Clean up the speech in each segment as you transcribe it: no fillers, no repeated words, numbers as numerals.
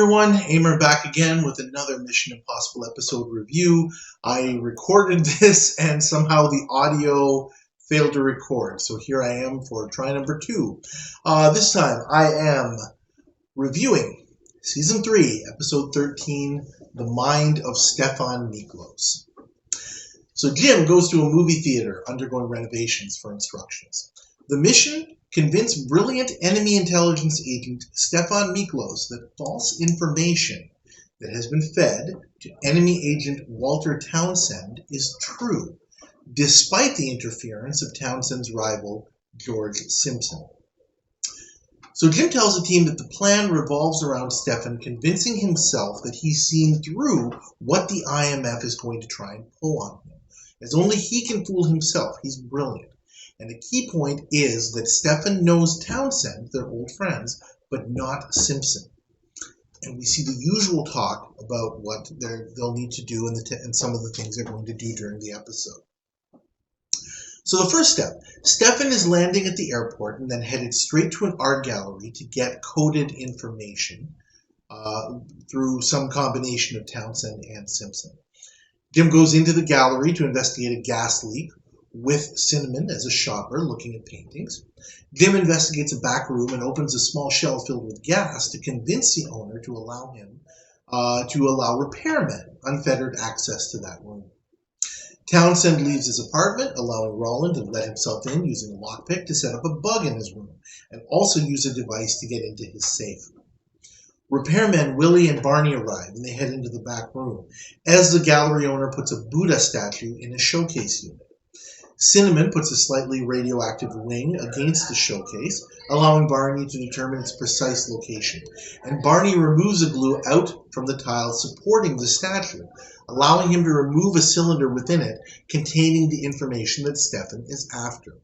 everyone, Amer back again with another Mission Impossible episode review. I recorded this and somehow the audio failed to record, so here I am for try number 2. This time I am reviewing Season 3, Episode 13, The Mind of Stefan Miklos. So Jim goes to a movie theater undergoing renovations for instructions. The mission? Convince brilliant enemy intelligence agent Stefan Miklos that false information that has been fed to enemy agent Walter Townsend is true, despite the interference of Townsend's rival George Simpson. So Jim tells the team that the plan revolves around Stefan convincing himself that he's seen through what the IMF is going to try and pull on him. As only he can fool himself, he's brilliant. And the key point is that Stefan knows Townsend, they're old friends, but not Simpson. And we see the usual talk about what they'll need to do and some of the things they're going to do during the episode. So the first step, Stefan is landing at the airport and then headed straight to an art gallery to get coded information through some combination of Townsend and Simpson. Jim goes into the gallery to investigate a gas leak, with Cinnamon as a shopper looking at paintings. Jim investigates a back room and opens a small shelf filled with gas to convince the owner to allow repairmen unfettered access to that room. Townsend leaves his apartment, allowing Roland to let himself in using a lockpick to set up a bug in his room, and also use a device to get into his safe. Repairmen Willie and Barney arrive, and they head into the back room, as the gallery owner puts a Buddha statue in a showcase unit. Cinnamon puts a slightly radioactive ring against the showcase, allowing Barney to determine its precise location, and Barney removes the glue out from the tile supporting the statue, allowing him to remove a cylinder within it containing the information that Stefan is after.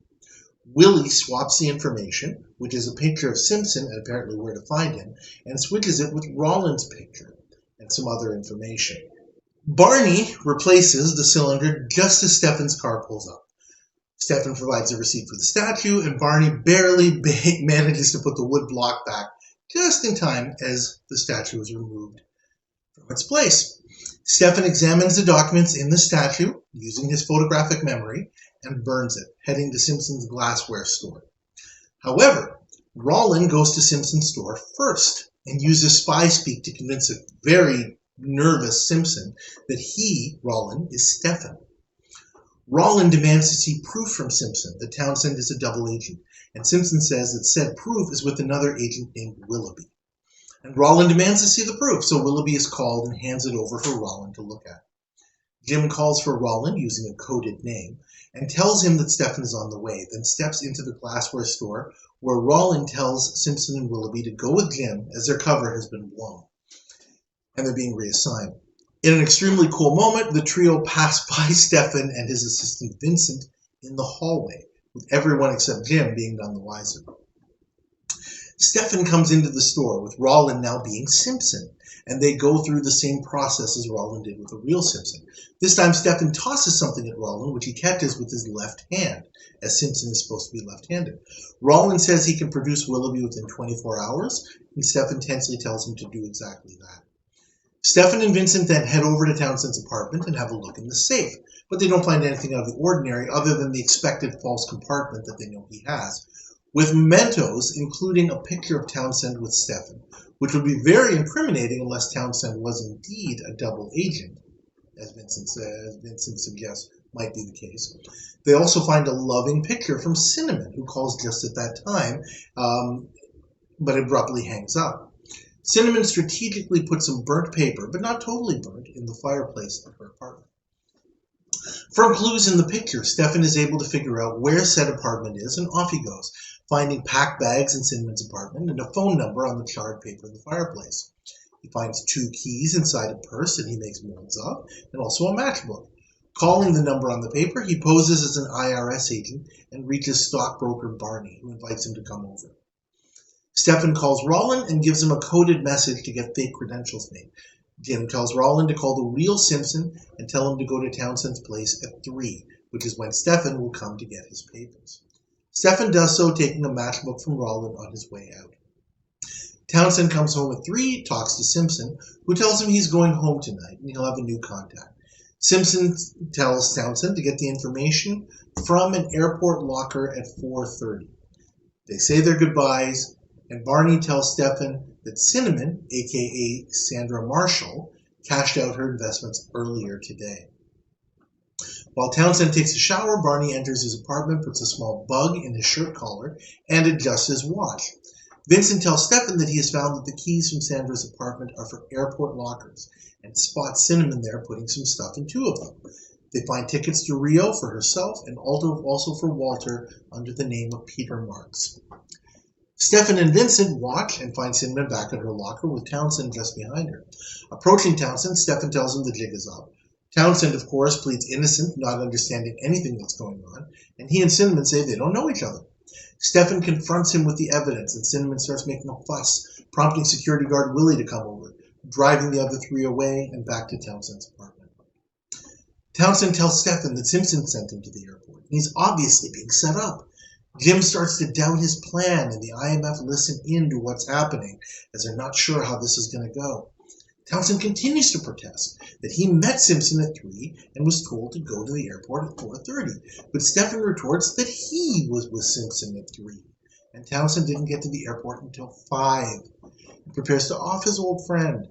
Willie swaps the information, which is a picture of Simpson and apparently where to find him, and switches it with Roland's picture and some other information. Barney replaces the cylinder just as Stefan's car pulls up. Stefan provides a receipt for the statue, and Barney barely manages to put the wood block back just in time as the statue is removed from its place. Stefan examines the documents in the statue using his photographic memory and burns it, heading to Simpson's glassware store. However, Roland goes to Simpson's store first and uses spy speak to convince a very nervous Simpson that he, Roland, is Stefan. Roland demands to see proof from Simpson that Townsend is a double agent, and Simpson says that said proof is with another agent named Willoughby. And Roland demands to see the proof, so Willoughby is called and hands it over for Roland to look at. Jim calls for Roland using a coded name and tells him that Stefan is on the way, then steps into the glassware store where Roland tells Simpson and Willoughby to go with Jim as their cover has been blown, and they're being reassigned. In an extremely cool moment, the trio pass by Stefan and his assistant Vincent in the hallway, with everyone except Jim being none the wiser. Stefan comes into the store, with Roland now being Simpson, and they go through the same process as Roland did with the real Simpson. This time, Stefan tosses something at Roland, which he catches with his left hand, as Simpson is supposed to be left-handed. Roland says he can produce Willoughby within 24 hours, and Stefan tensely tells him to do exactly that. Stefan and Vincent then head over to Townsend's apartment and have a look in the safe, but they don't find anything out of the ordinary other than the expected false compartment that they know he has, with mementos including a picture of Townsend with Stefan, which would be very incriminating unless Townsend was indeed a double agent, as Vincent suggests might be the case. They also find a loving picture from Cinnamon, who calls just at that time, but abruptly hangs up. Cinnamon strategically puts some burnt paper, but not totally burnt, in the fireplace of her apartment. From clues in the picture, Stefan is able to figure out where said apartment is, and off he goes, finding packed bags in Cinnamon's apartment and a phone number on the charred paper in the fireplace. He finds 2 keys inside a purse that he makes molds of, and also a matchbook. Calling the number on the paper, he poses as an IRS agent and reaches stockbroker Barney, who invites him to come over. Stefan calls Roland and gives him a coded message to get fake credentials made. Jim tells Roland to call the real Simpson and tell him to go to Townsend's place at 3, which is when Stefan will come to get his papers. Stefan does so, taking a matchbook from Roland on his way out. Townsend comes home at 3, talks to Simpson, who tells him he's going home tonight and he'll have a new contact. Simpson tells Townsend to get the information from an airport locker at 4:30. They say their goodbyes, and Barney tells Stefan that Cinnamon, aka Sandra Marshall, cashed out her investments earlier today. While Townsend takes a shower, Barney enters his apartment, puts a small bug in his shirt collar, and adjusts his watch. Vincent tells Stefan that he has found that the keys from Sandra's apartment are for airport lockers, and spots Cinnamon there putting some stuff in 2 of them. They find tickets to Rio for herself and also for Walter under the name of Peter Marks. Stefan and Vincent watch and find Cinnamon back at her locker with Townsend just behind her. Approaching Townsend, Stefan tells him the jig is up. Townsend, of course, pleads innocent, not understanding anything that's going on, and he and Cinnamon say they don't know each other. Stefan confronts him with the evidence, and Cinnamon starts making a fuss, prompting security guard Willie to come over, driving the other 3 away and back to Townsend's apartment. Townsend tells Stefan that Simpson sent him to the airport, and he's obviously being set up. Jim starts to doubt his plan, and the IMF listen in to what's happening, as they're not sure how this is going to go. Townsend continues to protest that he met Simpson at 3 and was told to go to the airport at 4:30, but Stefan retorts that he was with Simpson at 3, and Townsend didn't get to the airport until 5. He prepares to off his old friend,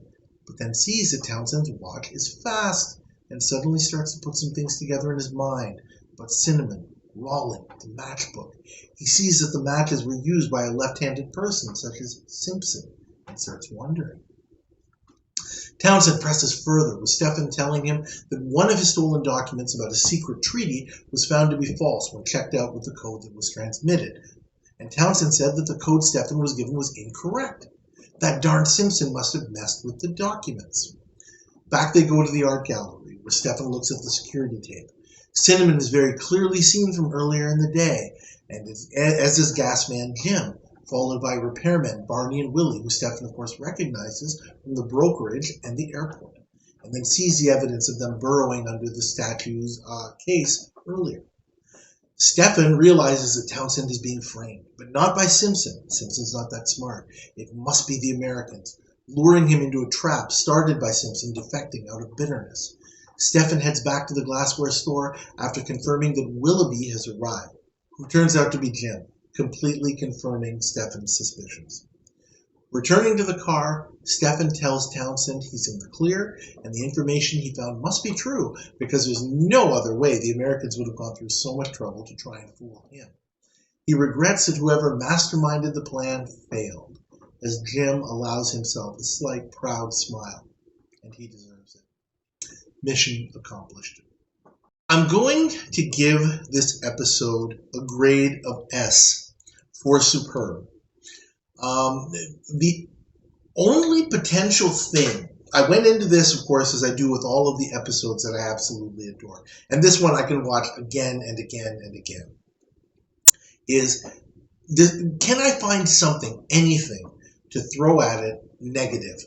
but then sees that Townsend's watch is fast, and suddenly starts to put some things together in his mind about Cinnamon, Rollin, the matchbook. He sees that the matches were used by a left-handed person, such as Simpson, and starts wondering. Townsend presses further, with Stefan telling him that one of his stolen documents about a secret treaty was found to be false when checked out with the code that was transmitted. And Townsend said that the code Stefan was given was incorrect. That darn Simpson must have messed with the documents. Back they go to the art gallery, where Stefan looks at the security tape. Cinnamon is very clearly seen from earlier in the day, and as is Gasman Jim, followed by repairmen Barney and Willie, who Stefan, of course, recognizes from the brokerage and the airport, and then sees the evidence of them burrowing under the statue's case earlier. Stefan realizes that Townsend is being framed, but not by Simpson. Simpson's not that smart. It must be the Americans, luring him into a trap started by Simpson defecting out of bitterness. Stefan heads back to the glassware store after confirming that Willoughby has arrived, who turns out to be Jim, completely confirming Stefan's suspicions. Returning to the car, Stefan tells Townsend he's in the clear, and the information he found must be true, because there's no other way the Americans would have gone through so much trouble to try and fool him. He regrets that whoever masterminded the plan failed, as Jim allows himself a slight proud smile, and he deserves it. Mission accomplished. I'm going to give this episode a grade of S for superb. The only potential thing, I went into this, of course, as I do with all of the episodes that I absolutely adore, and this one I can watch again and again and again, is can I find something, anything, to throw at it negative?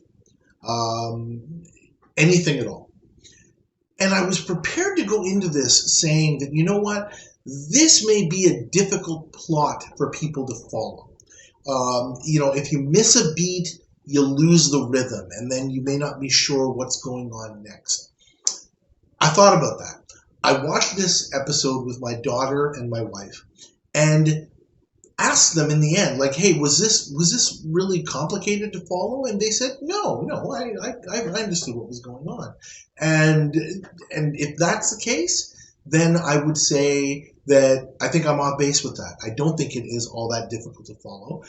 Anything at all. And I was prepared to go into this saying that, you know what, this may be a difficult plot for people to follow. If you miss a beat, you lose the rhythm, and then you may not be sure what's going on next. I thought about that. I watched this episode with my daughter and my wife, and asked them in the end, like, hey, was this really complicated to follow? And they said, no, I understood what was going on. And if that's the case, then I would say that I think I'm off base with that. I don't think it is all that difficult to follow.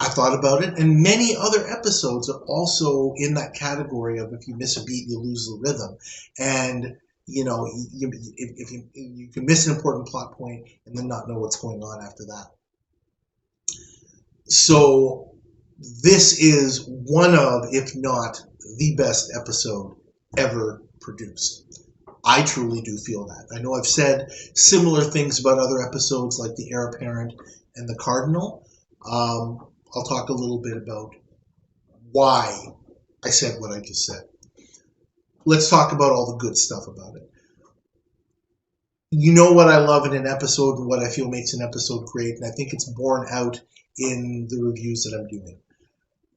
I thought about it, and many other episodes are also in that category of if you miss a beat, you lose the rhythm. And if you can miss an important plot point and then not know what's going on after that. So this is one of, if not the best episode ever produced. I truly do feel that. I know I've said similar things about other episodes like The Heir Apparent and The Cardinal. I'll talk a little bit about why I said what I just said. Let's talk about all the good stuff about it. You know what I love in an episode and what I feel makes an episode great, and I think it's borne out in the reviews that I'm doing.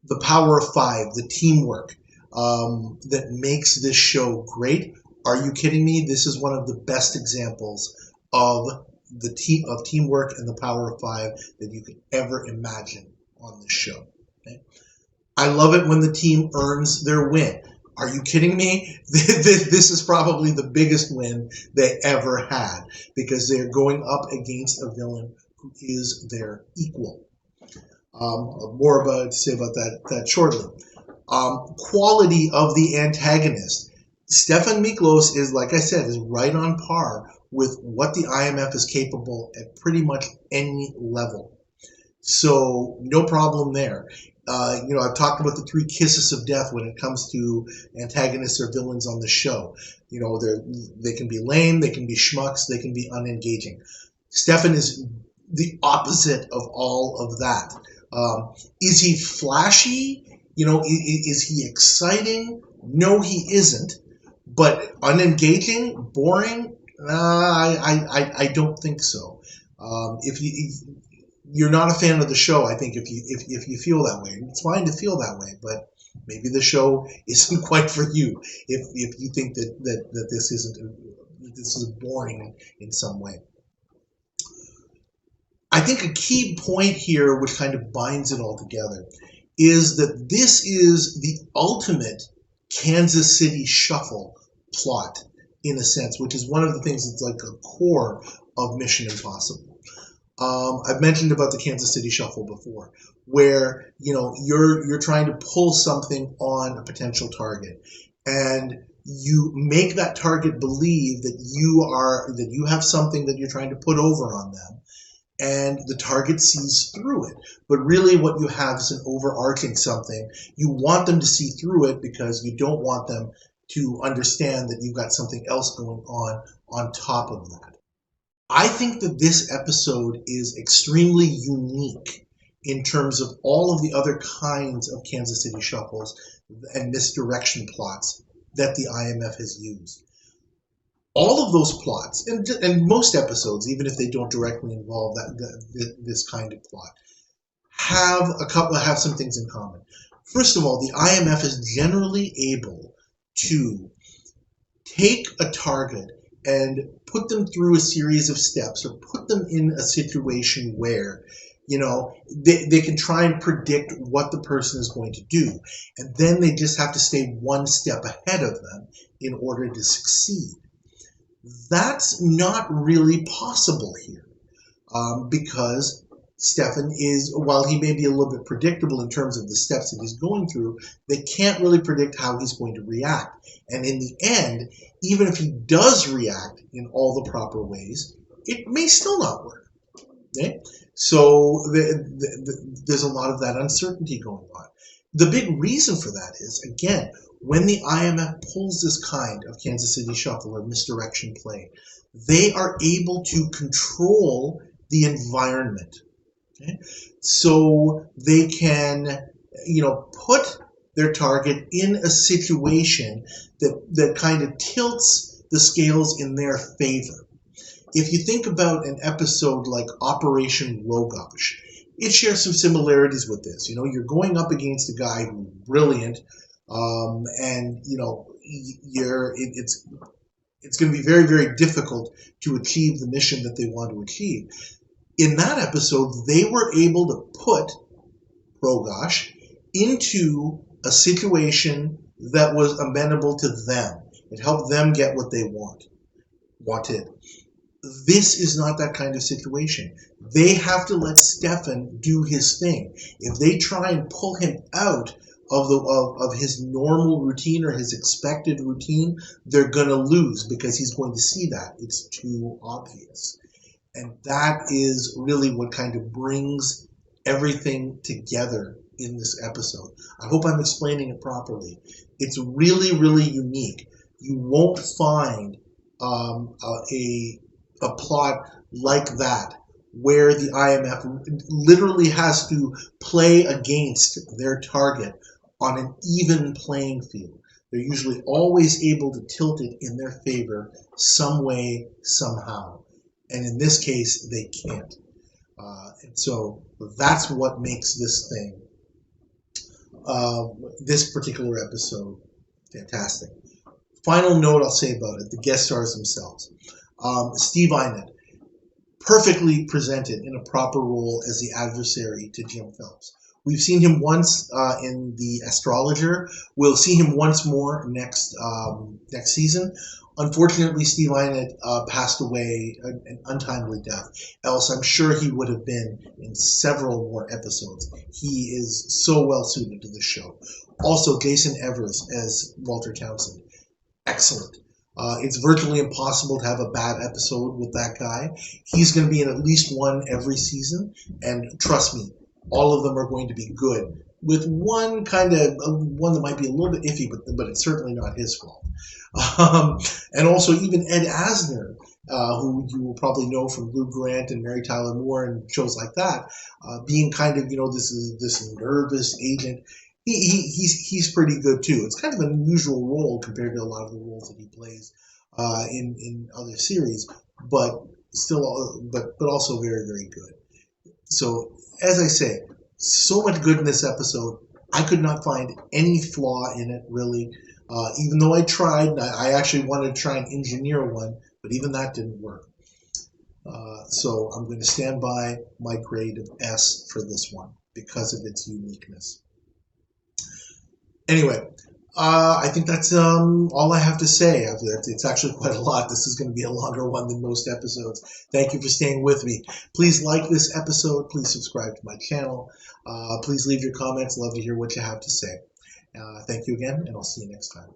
the power of five, the teamwork that makes this show great. Are you kidding me? This is one of the best examples of teamwork and the power of five that you could ever imagine on this show. Okay? I love it when the team earns their win. Are you kidding me? This is probably the biggest win they ever had because they're going up against a villain who is their equal. More to say about that shortly. Quality of the antagonist. Stefan Miklos is, like I said, is right on par with what the IMF is capable at pretty much any level. So no problem there. I've talked about the three kisses of death when it comes to antagonists or villains on the show. They can be lame, they can be schmucks, they can be unengaging. Stefan is the opposite of all of that. Is he flashy? Is he exciting? No, he isn't. But unengaging, boring? I don't think so. If you're not a fan of the show, I think if you feel that way, it's fine to feel that way, but maybe the show isn't quite for you. If you think that this is boring in some way. I think a key point here, which kind of binds it all together, is that this is the ultimate Kansas City Shuffle plot, in a sense, which is one of the things that's like a core of Mission Impossible. I've mentioned about the Kansas City Shuffle before, where you're trying to pull something on a potential target, and you make that target believe that you have something that you're trying to put over on them, and the target sees through it. But really what you have is an overarching something. You want them to see through it because you don't want them to understand that you've got something else going on top of that. I think that this episode is extremely unique in terms of all of the other kinds of Kansas City Shuffles and misdirection plots that the IMF has used. All of those plots, and most episodes, even if they don't directly involve this kind of plot, have some things in common. First of all, the IMF is generally able to take a target and put them through a series of steps, or put them in a situation where they can try and predict what the person is going to do, and then they just have to stay one step ahead of them in order to succeed. That's not really possible here, because Stefan while he may be a little bit predictable in terms of the steps that he's going through, they can't really predict how he's going to react. And in the end, even if he does react in all the proper ways, it may still not work. Okay? So there's a lot of that uncertainty going on. The big reason for that is, again, when the IMF pulls this kind of Kansas City Shuffle or misdirection play, they are able to control the environment. Okay? So they can, put their target in a situation that kind of tilts the scales in their favor. If you think about an episode like Operation Rogosh, it shares some similarities with this. You're going up against a guy who's brilliant, and it's going to be very, very difficult to achieve the mission that they want to achieve. In that episode, they were able to put Rogosh into a situation that was amenable to them. It helped them get what they wanted. This is not that kind of situation. They have to let Stefan do his thing. If they try and pull him out of his normal routine or his expected routine, they're going to lose because he's going to see that. It's too obvious. And that is really what kind of brings everything together in this episode. I hope I'm explaining it properly. It's really, really unique. You won't find a plot like that where the IMF literally has to play against their target on an even playing field. They're usually always able to tilt it in their favor some way, somehow. And in this case, they can't. And so that's what makes this thing This particular episode, fantastic. Final note I'll say about it, the guest stars themselves. Steve Inett, perfectly presented in a proper role as the adversary to Jim Phelps. We've seen him once in The Astrologer. We'll see him once more next season. Unfortunately, Steve Inett passed away an untimely death. Else, I'm sure he would have been in several more episodes. He is so well suited to this show. Also, Jason Evers as Walter Townsend. Excellent. It's virtually impossible to have a bad episode with that guy. He's going to be in at least one every season, and trust me, all of them are going to be good. With one that might be a little bit iffy, but it's certainly not his fault. And also even Ed Asner, who you will probably know from Lou Grant and Mary Tyler Moore and shows like that, being kind of this nervous agent. He's pretty good too. It's kind of an unusual role compared to a lot of the roles that he plays in other series, but also very, very good. So as I say, so much good in this episode. I could not find any flaw in it really, even though I tried. I actually wanted to try and engineer one, but even that didn't work. So I'm going to stand by my grade of S for this one because of its uniqueness. Anyway, I think that's all I have to say. It's actually quite a lot. This is going to be a longer one than most episodes. Thank you for staying with me. Please like this episode. Please subscribe to my channel. Please leave your comments. Love to hear what you have to say. Thank you again, and I'll see you next time.